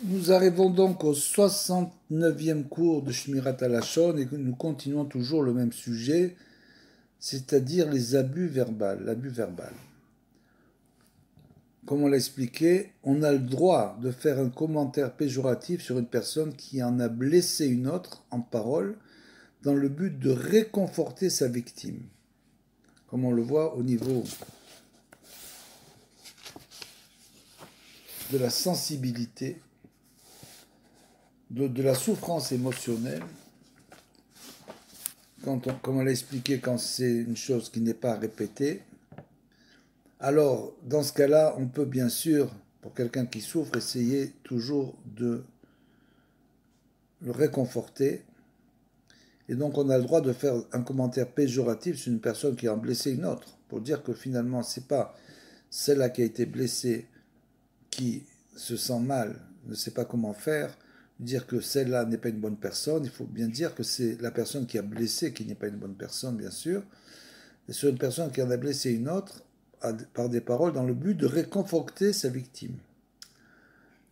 Nous arrivons donc au 69e cours de Shmirat HaLashon et nous continuons toujours le même sujet, c'est-à-dire les abus verbaux, l'abus verbal. Comme on l'a expliqué, on a le droit de faire un commentaire péjoratif sur une personne qui en a blessé une autre en parole dans le but de réconforter sa victime. Comme on le voit au niveau de la sensibilité, de la souffrance émotionnelle, comme on l'a expliqué, quand c'est une chose qui n'est pas répétée. Alors, dans ce cas-là, on peut bien sûr, pour quelqu'un qui souffre, essayer toujours de le réconforter. Et donc, on a le droit de faire un commentaire péjoratif sur une personne qui a blessé une autre, pour dire que finalement, c'est pas celle-là qui a été blessée qui se sent mal, ne sait pas comment faire, dire que celle-là n'est pas une bonne personne. Il faut bien dire que c'est la personne qui a blessé qui n'est pas une bonne personne, bien sûr. Et sur une personne qui en a blessé une autre, par des paroles dans le but de réconforter sa victime.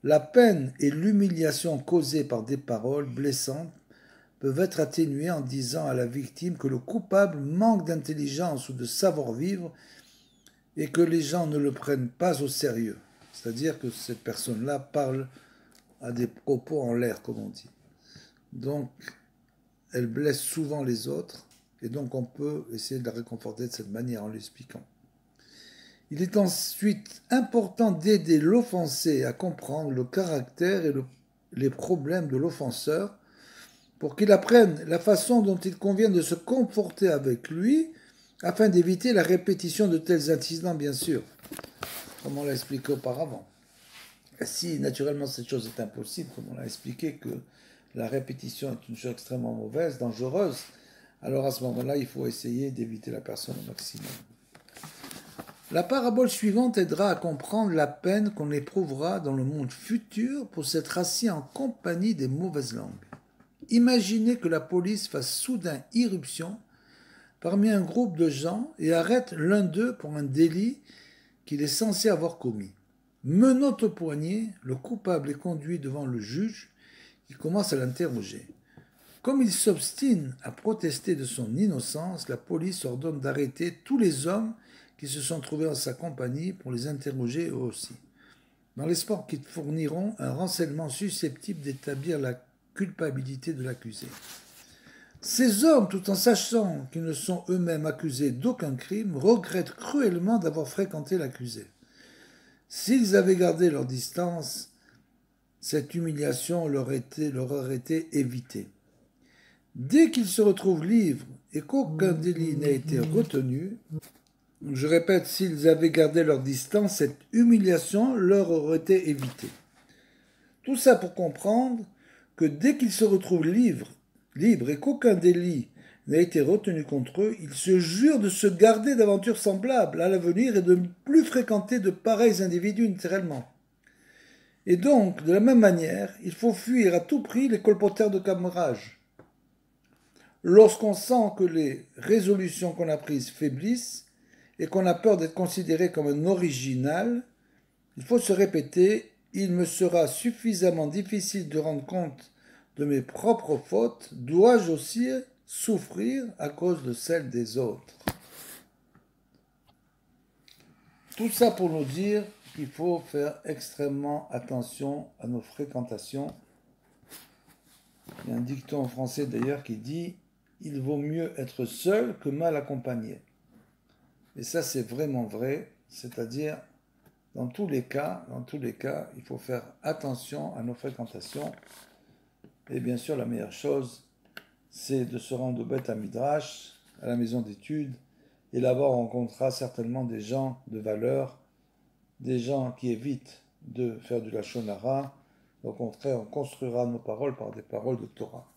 La peine et l'humiliation causées par des paroles blessantes peuvent être atténuées en disant à la victime que le coupable manque d'intelligence ou de savoir-vivre et que les gens ne le prennent pas au sérieux. C'est-à-dire que cette personne-là parle à des propos en l'air, comme on dit. Donc, elle blesse souvent les autres et donc on peut essayer de la réconforter de cette manière en lui expliquant. Il est ensuite important d'aider l'offensé à comprendre le caractère et les problèmes de l'offenseur pour qu'il apprenne la façon dont il convient de se comporter avec lui afin d'éviter la répétition de tels incidents, bien sûr, comme on l'a expliqué auparavant. Si naturellement cette chose est impossible, comme on l'a expliqué que la répétition est une chose extrêmement mauvaise, dangereuse, alors à ce moment-là, il faut essayer d'éviter la personne au maximum. La parabole suivante aidera à comprendre la peine qu'on éprouvera dans le monde futur pour s'être assis en compagnie des mauvaises langues. Imaginez que la police fasse soudain irruption parmi un groupe de gens et arrête l'un d'eux pour un délit qu'il est censé avoir commis. Menotte au poignet, le coupable est conduit devant le juge qui commence à l'interroger. Comme il s'obstine à protester de son innocence, la police ordonne d'arrêter tous les hommes qui se sont trouvés en sa compagnie pour les interroger eux aussi, dans l'espoir qu'ils fourniront un renseignement susceptible d'établir la culpabilité de l'accusé. Ces hommes, tout en sachant qu'ils ne sont eux-mêmes accusés d'aucun crime, regrettent cruellement d'avoir fréquenté l'accusé. S'ils avaient gardé leur distance, cette humiliation leur aurait été évitée. Dès qu'ils se retrouvent libres et qu'aucun délit n'a été retenu, je répète, s'ils avaient gardé leur distance, cette humiliation leur aurait été évitée. Tout ça pour comprendre que dès qu'ils se retrouvent libres et qu'aucun délit n'a été retenu contre eux, ils se jurent de se garder d'aventures semblables à l'avenir et de ne plus fréquenter de pareils individus naturellement. Et donc, de la même manière, il faut fuir à tout prix les colporteurs de camarage. Lorsqu'on sent que les résolutions qu'on a prises faiblissent et qu'on a peur d'être considéré comme un original, il faut se répéter « Il me sera suffisamment difficile de rendre compte de mes propres fautes, dois-je aussi souffrir à cause de celles des autres ?» Tout ça pour nous dire qu'il faut faire extrêmement attention à nos fréquentations. Il y a un dicton en français d'ailleurs qui dit « Il vaut mieux être seul que mal accompagné ». Et ça c'est vraiment vrai, c'est-à-dire dans tous les cas, il faut faire attention à nos fréquentations. Et bien sûr, la meilleure chose, c'est de se rendre au Beth Midrash, à la maison d'études, et là-bas on rencontrera certainement des gens de valeur, des gens qui évitent de faire du lachon hara. Au contraire, on construira nos paroles par des paroles de Torah.